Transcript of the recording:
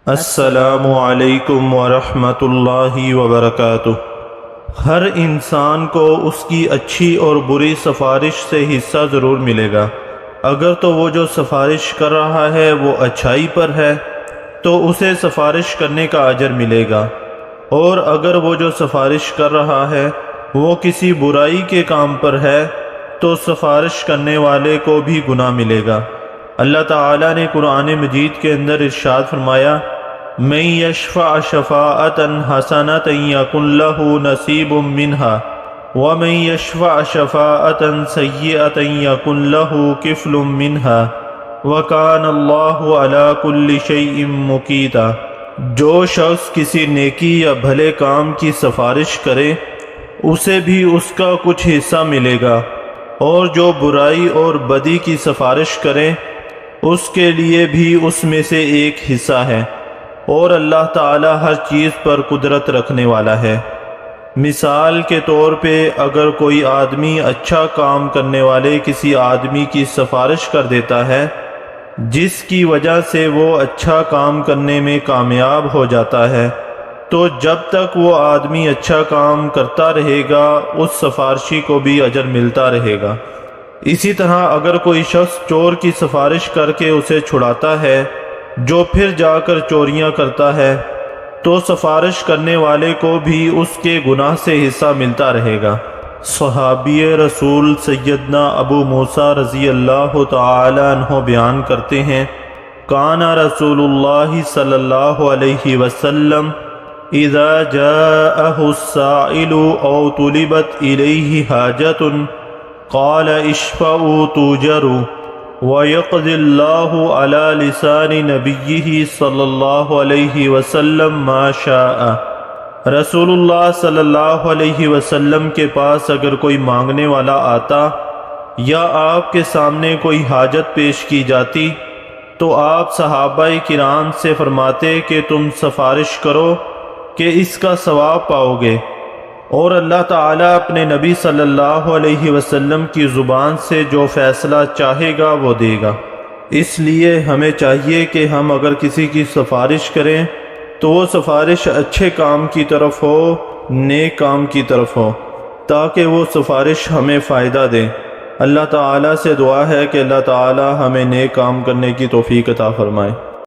السلام علیکم ورحمۃ اللہ وبرکاتہ۔ ہر انسان کو اس کی اچھی اور بری سفارش سے حصہ ضرور ملے گا۔ اگر تو وہ جو سفارش کر رہا ہے وہ اچھائی پر ہے تو اسے سفارش کرنے کا اجر ملے گا، اور اگر وہ جو سفارش کر رہا ہے وہ کسی برائی کے کام پر ہے تو سفارش کرنے والے کو بھی گناہ ملے گا۔ اللہ تعالیٰ نے قرآن مجید کے اندر ارشاد فرمایا، من یشفع شفاعۃ حسنۃ یکن لہ نصیب منہا ومن یشفع شفاعۃ سیئۃ یکن لہ کفل منہا وکان اللہ علی کل شیء مقیتا۔ جو شخص کسی نیکی یا بھلے کام کی سفارش کرے اسے بھی اس کا کچھ حصہ ملے گا، اور جو برائی اور بدی کی سفارش کرے اس کے لیے بھی اس میں سے ایک حصہ ہے، اور اللہ تعالی ہر چیز پر قدرت رکھنے والا ہے۔ مثال کے طور پہ اگر کوئی آدمی اچھا کام کرنے والے کسی آدمی کی سفارش کر دیتا ہے جس کی وجہ سے وہ اچھا کام کرنے میں کامیاب ہو جاتا ہے، تو جب تک وہ آدمی اچھا کام کرتا رہے گا اس سفارشی کو بھی اجر ملتا رہے گا۔ اسی طرح اگر کوئی شخص چور کی سفارش کر کے اسے چھڑاتا ہے جو پھر جا کر چوریاں کرتا ہے تو سفارش کرنے والے کو بھی اس کے گناہ سے حصہ ملتا رہے گا۔ صحابی رسول سیدنا ابو موسیٰ رضی اللہ تعالی عنہ بیان کرتے ہیں، کان رسول اللہ صلی اللہ علیہ وسلم اذا جاءہ السائل او طلبت الیہ حاجت قال اشفعوا تؤجروا وَيَقْضِ اللَّهُ عَلَى لِسَانِ نَبِيِّهِ صلی اللہ علیہ وسلم ما شاء۔ رسول اللہ صلی اللہ علیہ وسلم کے پاس اگر کوئی مانگنے والا آتا یا آپ کے سامنے کوئی حاجت پیش کی جاتی تو آپ صحابہ کرام سے فرماتے کہ تم سفارش کرو کہ اس کا ثواب پاؤ گے، اور اللہ تعالیٰ اپنے نبی صلی اللہ علیہ وسلم کی زبان سے جو فیصلہ چاہے گا وہ دے گا۔ اس لیے ہمیں چاہیے کہ ہم اگر کسی کی سفارش کریں تو وہ سفارش اچھے کام کی طرف ہو، نیک کام کی طرف ہو، تاکہ وہ سفارش ہمیں فائدہ دے۔ اللہ تعالیٰ سے دعا ہے کہ اللہ تعالیٰ ہمیں نیک کام کرنے کی توفیق عطا فرمائے۔